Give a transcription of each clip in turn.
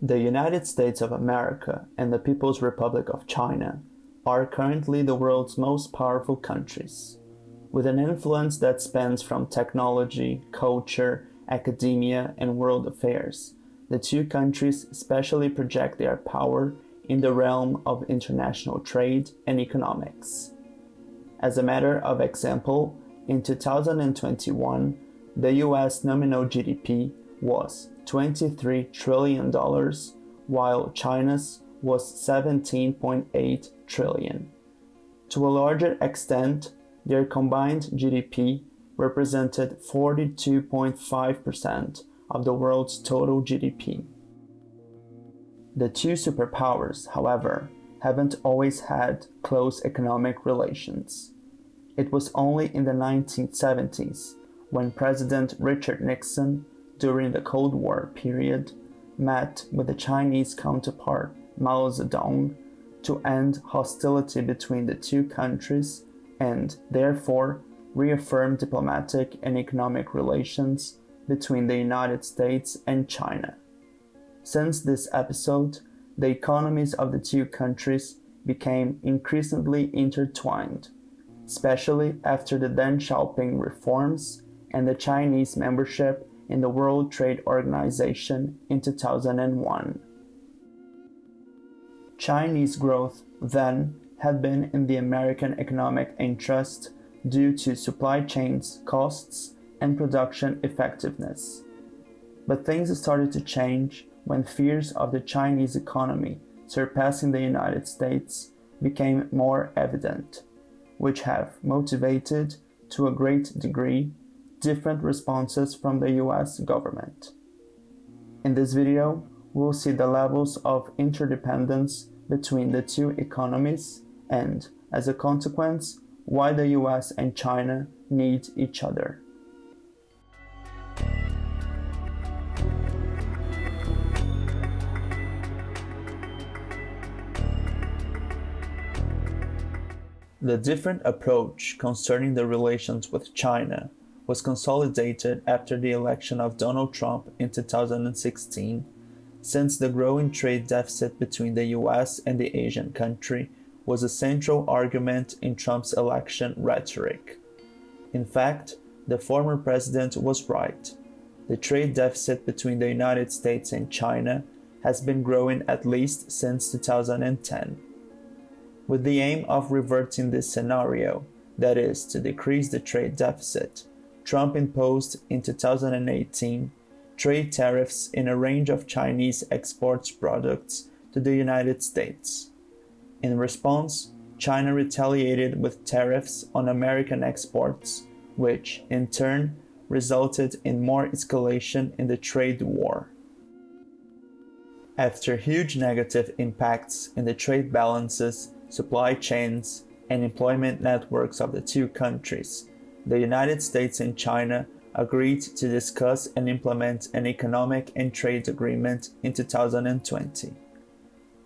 The United States of America and the People's Republic of China are currently the world's most powerful countries, with an influence that spans from technology, culture, academia, and world affairs. The two countries especially project their power in the realm of international trade and economics. As a matter of example, in 2021, the US nominal GDP was $23 trillion, while China's was $17.8 trillion. To a larger extent, their combined GDP represented 42.5% of the world's total GDP. The two superpowers, however, haven't always had close economic relations. It was only in the 1970s when President Richard Nixon, during the Cold War period, met with the Chinese counterpart Mao Zedong to end hostility between the two countries and, therefore, reaffirm diplomatic and economic relations between the United States and China. Since this episode, the economies of the two countries became increasingly intertwined, especially after the Deng Xiaoping reforms and the Chinese membership in the World Trade Organization in 2001. Chinese growth then had been in the American economic interest due to supply chains, costs, and production effectiveness. But things started to change when fears of the Chinese economy surpassing the United States became more evident, which have motivated, to a great degree, different responses from the US government. In this video, we'll see the levels of interdependence between the two economies and, as a consequence, why the US and China need each other. The different approach concerning the relations with China was consolidated after the election of Donald Trump in 2016, since the growing trade deficit between the US and the Asian country was a central argument in Trump's election rhetoric. In fact, the former president was right. The trade deficit between the United States and China has been growing at least since 2010. With the aim of reverting this scenario, that is, to decrease the trade deficit, Trump imposed in 2018 trade tariffs in a range of Chinese exports products to the United States. In response, China retaliated with tariffs on American exports, which, in turn, resulted in more escalation in the trade war. After huge negative impacts in the trade balances, supply chains, and employment networks of the two countries, the United States and China agreed to discuss and implement an economic and trade agreement in 2020.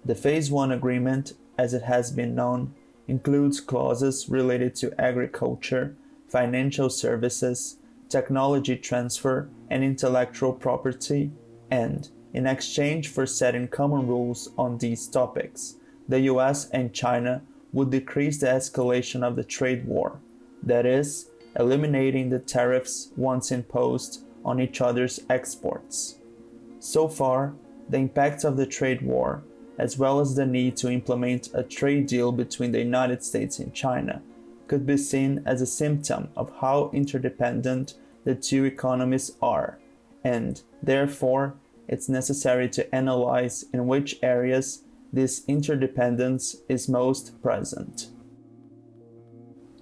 The Phase 1 agreement, as it has been known, includes clauses related to agriculture, financial services, technology transfer, and intellectual property, and, in exchange for setting common rules on these topics, the US and China would decrease the escalation of the trade war, that is, eliminating the tariffs once imposed on each other's exports. So far, the impacts of the trade war, as well as the need to implement a trade deal between the United States and China, could be seen as a symptom of how interdependent the two economies are, and, therefore, it's necessary to analyze in which areas this interdependence is most present.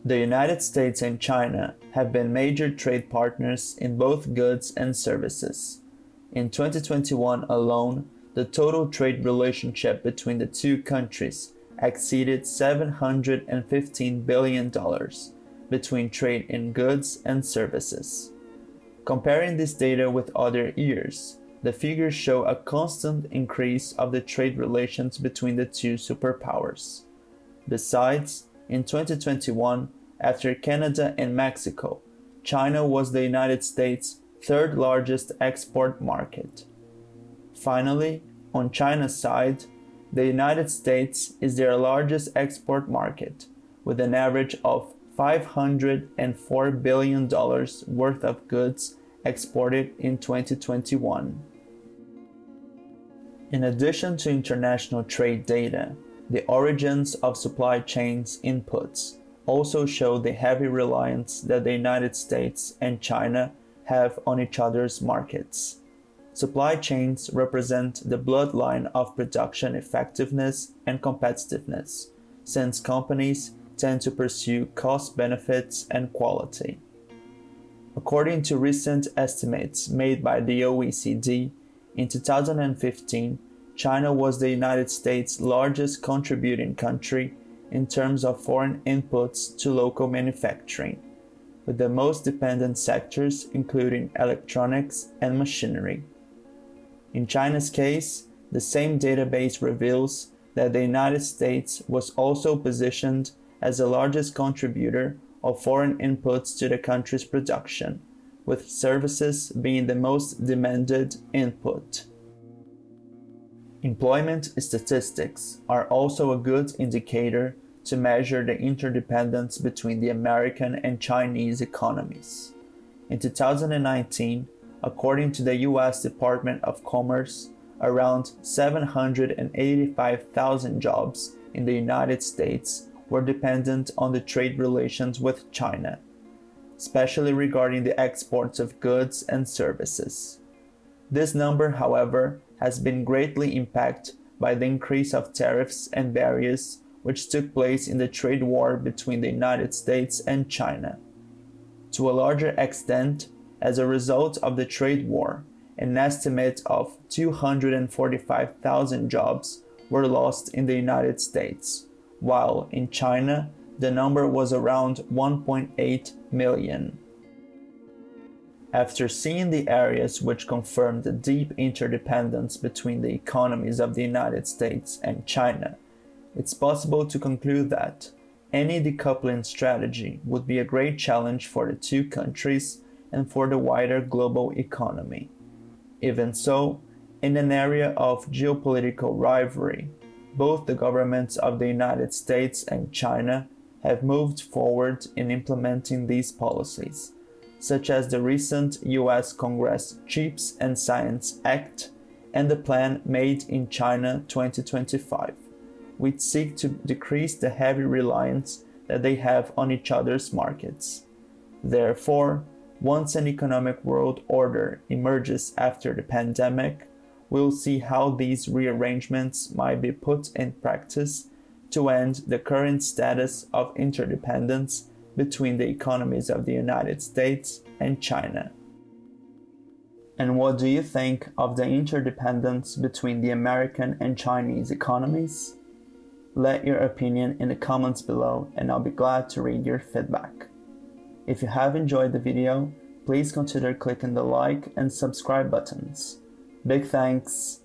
The United States and China have been major trade partners in both goods and services. In 2021 alone, the total trade relationship between the two countries exceeded $715 billion between trade in goods and services. Comparing this data with other years, the figures show a constant increase of the trade relations between the two superpowers. Besides, in 2021, after Canada and Mexico, China was the United States' third largest export market. Finally, On China's side, the United States is their largest export market, with an average of $504 billion worth of goods exported in 2021. In addition to international trade data, the origins of supply chains inputs also show the heavy reliance that the United States and China have on each other's markets. Supply chains represent the bloodline of production effectiveness and competitiveness, since companies tend to pursue cost benefits and quality. According to recent estimates made by the OECD, in 2015, China was the United States' largest contributing country in terms of foreign inputs to local manufacturing, with the most dependent sectors including electronics and machinery. In China's case, the same database reveals that the United States was also positioned as the largest contributor of foreign inputs to the country's production, with services being the most demanded input. Employment statistics are also a good indicator to measure the interdependence between the American and Chinese economies. In 2019, according to the U.S. Department of Commerce, around 785,000 jobs in the United States were dependent on the trade relations with China, especially regarding the exports of goods and services. This number, however, has been greatly impacted by the increase of tariffs and barriers which took place in the trade war between the United States and China. To a larger extent, as a result of the trade war, an estimate of 245,000 jobs were lost in the United States, while in China the number was around 1.8 million. After seeing the areas which confirm the deep interdependence between the economies of the United States and China, it's possible to conclude that any decoupling strategy would be a great challenge for the two countries and for the wider global economy. Even so, in an area of geopolitical rivalry, both the governments of the United States and China have moved forward in implementing these policies, such as the recent U.S. Congress CHIPS and Science Act and the Plan Made in China 2025, which seek to decrease the heavy reliance that they have on each other's markets. Therefore, once an economic world order emerges after the pandemic, we'll see how these rearrangements might be put in practice to end the current status of interdependence between the economies of the United States and China. And what do you think of the interdependence between the American and Chinese economies? Let your opinion in the comments below and I'll be glad to read your feedback. If you have enjoyed the video, please consider clicking the like and subscribe buttons. Big thanks!